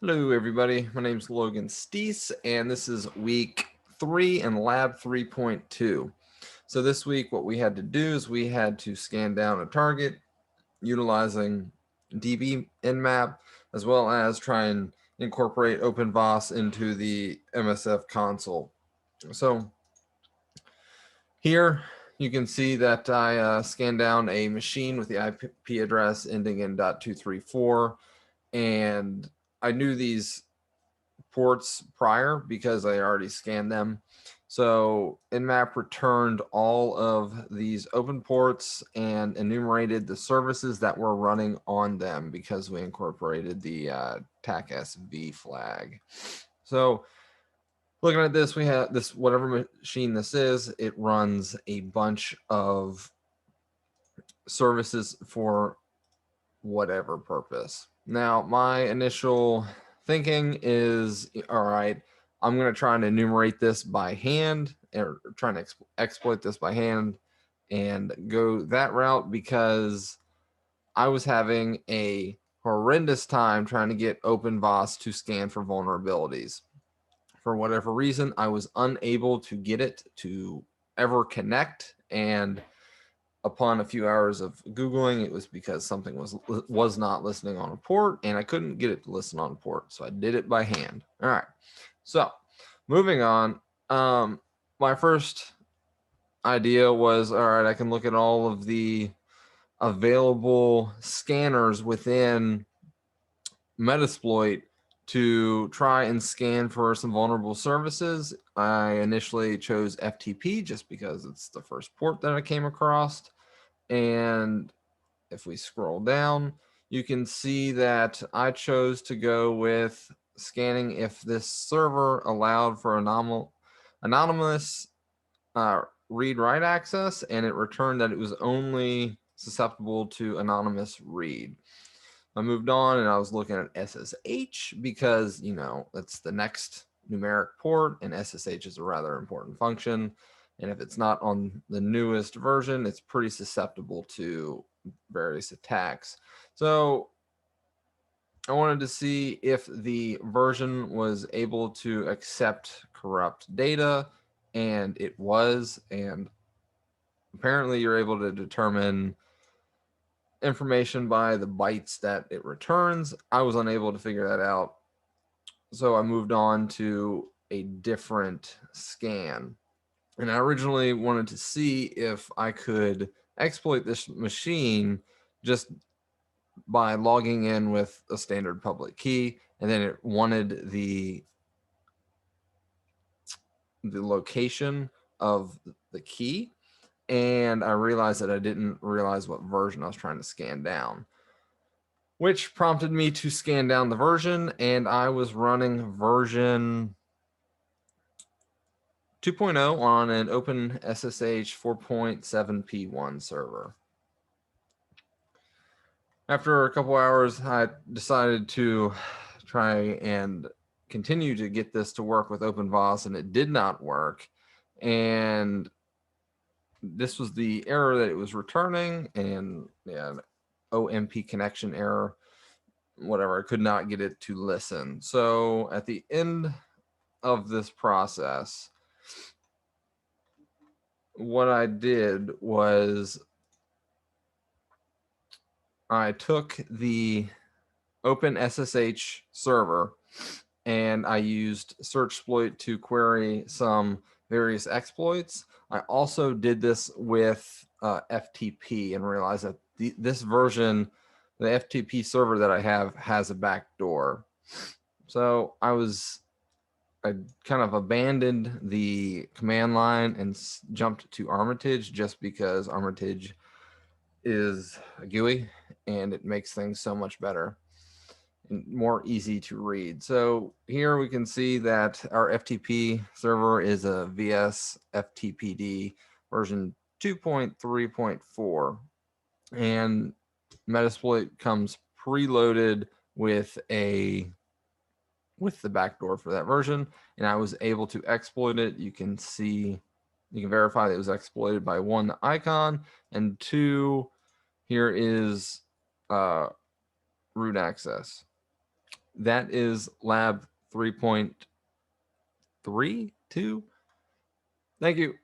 Hello, everybody. My name is Logan Steese, and this is week 3 in lab 3.2. So this week, what we had to do is we had to scan down a target utilizing DB nmap, as well as try and incorporate openvas into the MSF console. So here you can see that I scanned down a machine with the IP address ending in .234, and I knew these ports prior because I already scanned them. So nmap returned all of these open ports and enumerated the services that were running on them because we incorporated the TAC-SV flag. So looking at this, we have this, whatever machine this is, it runs a bunch of services for whatever purpose. Now, my initial thinking is, all right, I'm going to try and enumerate this by hand, or trying to exploit this by hand and go that route, because I was having a horrendous time trying to get openvas to scan for vulnerabilities. For whatever reason, I was unable to get it to ever connect, and upon a few hours of Googling, it was because something was not listening on a port, and I couldn't get it to listen on a port. So I did it by hand. All right. So moving on, my first idea was, all right, I can look at all of the available scanners within Metasploit to try and scan for some vulnerable services. I initially chose FTP just because it's the first port that I came across. And if we scroll down, you can see that I chose to go with scanning if this server allowed for anonymous read-write access, and it returned that it was only susceptible to anonymous read. I moved on and I was looking at SSH because, you know, that's the next numeric port, and SSH is a rather important function. And if it's not on the newest version, it's pretty susceptible to various attacks. So I wanted to see if the version was able to accept corrupt data, and it was. And apparently you're able to determine information by the bytes that it returns. I was unable to figure that out, so I moved on to a different scan. And I originally wanted to see if I could exploit this machine just by logging in with a standard public key, and then it wanted the location of the key, and I realized that I didn't realize what version I was trying to scan down, which prompted me to scan down the version, and I was running version 2.0 on an OpenSSH 4.7p1 server. After a couple hours, I decided to try and continue to get this to work with openvas, and it did not work. And this was the error that it was returning, and yeah, an OMP connection error, whatever. I could not get it to listen. So at the end of this process, what I did was I took the OpenSSH server and I used searchsploit to query some various exploits. I also did this with FTP and realized that this version, the FTP server that I have, has a backdoor. So I kind of abandoned the command line and jumped to Armitage, just because Armitage is a GUI and it makes things so much better and more easy to read. So here we can see that our FTP server is a VSFTPD version 2.3.4, and Metasploit comes preloaded with the backdoor for that version, and I was able to exploit it. You can see, you can verify that it was exploited by 1, the icon, and 2, here is root access. that is lab 3.32. Thank you.